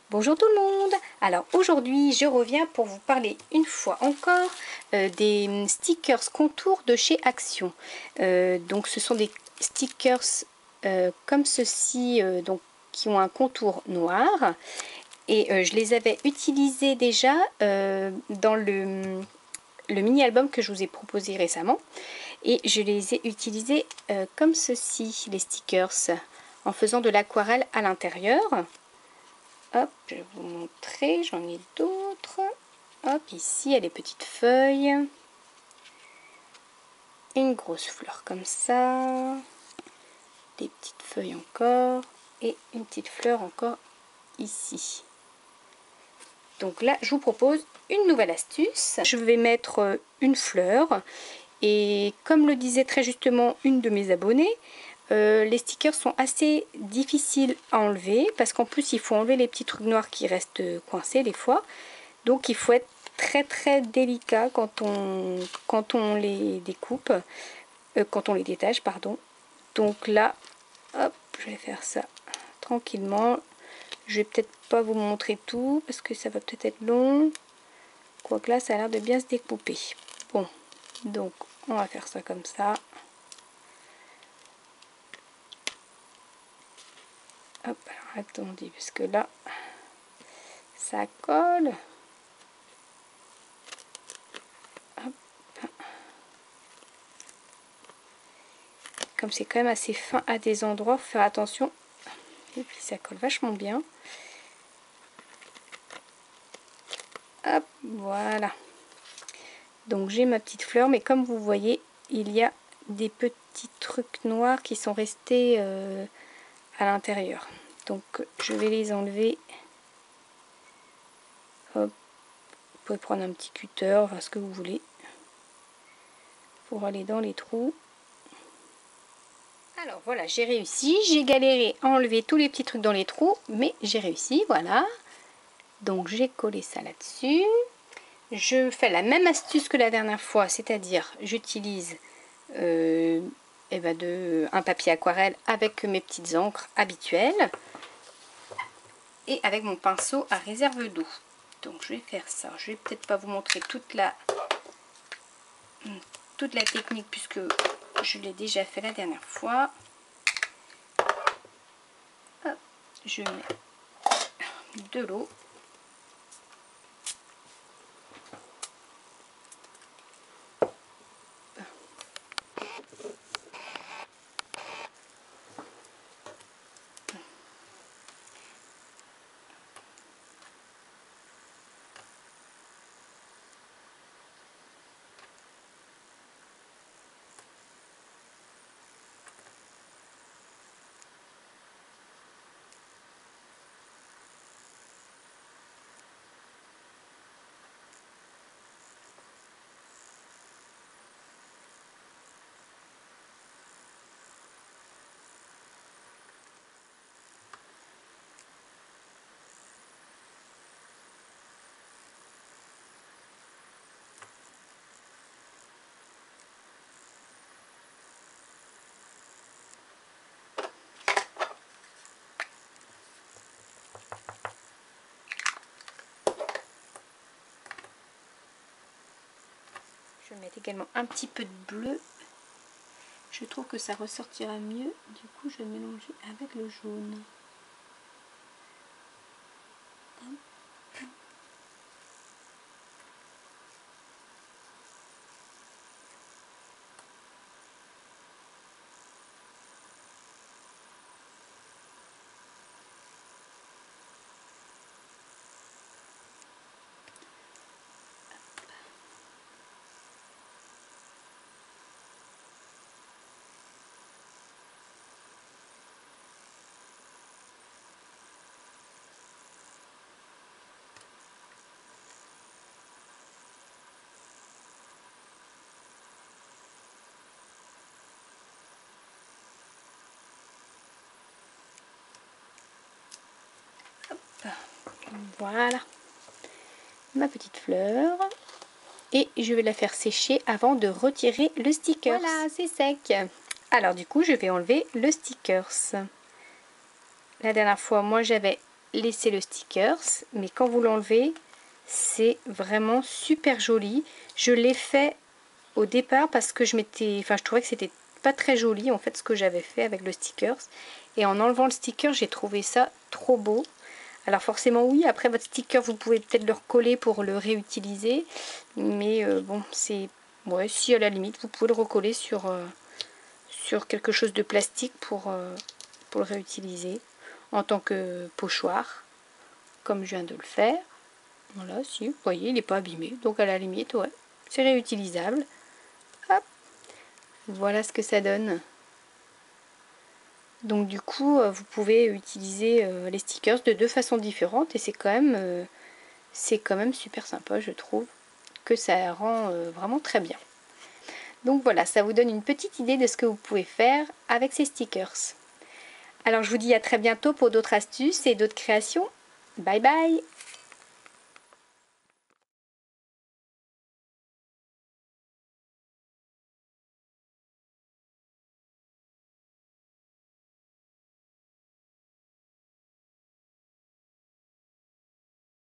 Bonjour tout le monde. Alors aujourd'hui je reviens pour vous parler une fois encore des stickers contours de chez Action. Donc ce sont des stickers comme ceci, donc, qui ont un contour noir. Et je les avais utilisés déjà dans le mini-album que je vous ai proposé récemment. Et je les ai utilisés comme ceci, les stickers, en faisant de l'aquarelle à l'intérieur. Hop, je vais vous montrer, j'en ai d'autres. Hop, ici, il y a les petites feuilles. Une grosse fleur comme ça. Des petites feuilles encore. Et une petite fleur encore ici. Donc là, je vous propose une nouvelle astuce. Je vais mettre une fleur. Et comme le disait très justement une de mes abonnées, les stickers sont assez difficiles à enlever parce qu'en plus il faut enlever les petits trucs noirs qui restent coincés des fois, donc il faut être très délicat quand on les découpe, quand on les détache pardon. Donc là hop, je vais faire ça tranquillement. Je vais peut-être pas vous montrer tout parce que ça va peut-être être long, quoique là ça a l'air de bien se découper. Bon, donc on va faire ça comme ça. Hop, alors attendez, parce que là, ça colle. Hop. Comme c'est quand même assez fin à des endroits, faut faire attention. Et puis ça colle vachement bien. Hop, voilà. Donc j'ai ma petite fleur, mais comme vous voyez, il y a des petits trucs noirs qui sont restés à l'intérieur. Donc je vais les enlever. Hop. Vous pouvez prendre un petit cutter, enfin ce que vous voulez, pour aller dans les trous. Alors voilà, j'ai réussi, j'ai galéré à enlever tous les petits trucs dans les trous, mais j'ai réussi, voilà. Donc j'ai collé ça là-dessus. Je fais la même astuce que la dernière fois, c'est-à-dire j'utilise un papier aquarelle avec mes petites encres habituelles et avec mon pinceau à réserve d'eau. Donc je vais faire ça. Je vais peut-être pas vous montrer toute la technique puisque je l'ai déjà fait la dernière fois. Hop, je mets de l'eau. Je vais mettre également un petit peu de bleu. Je trouve que ça ressortira mieux. Du coup, je vais mélanger avec le jaune. Voilà ma petite fleur. Et je vais la faire sécher avant de retirer le sticker. Voilà, c'est sec. Alors du coup, je vais enlever le stickers. La dernière fois, moi j'avais laisser le stickers, mais quand vous l'enlevez, c'est vraiment super joli. Je l'ai fait au départ parce que je trouvais que c'était pas très joli en fait ce que j'avais fait avec le stickers, et en enlevant le sticker j'ai trouvé ça trop beau. Alors forcément oui, après votre sticker vous pouvez peut-être le recoller pour le réutiliser, mais bon c'est... Ouais, si à la limite vous pouvez le recoller sur quelque chose de plastique pour le réutiliser en tant que pochoir, comme je viens de le faire. Voilà, si, vous voyez, il n'est pas abîmé, donc à la limite, ouais, c'est réutilisable. Hop, voilà ce que ça donne. Donc du coup, vous pouvez utiliser les stickers de deux façons différentes, et c'est quand même super sympa, je trouve, que ça rend vraiment très bien. Donc voilà, ça vous donne une petite idée de ce que vous pouvez faire avec ces stickers. Alors je vous dis à très bientôt pour d'autres astuces et d'autres créations. Bye bye!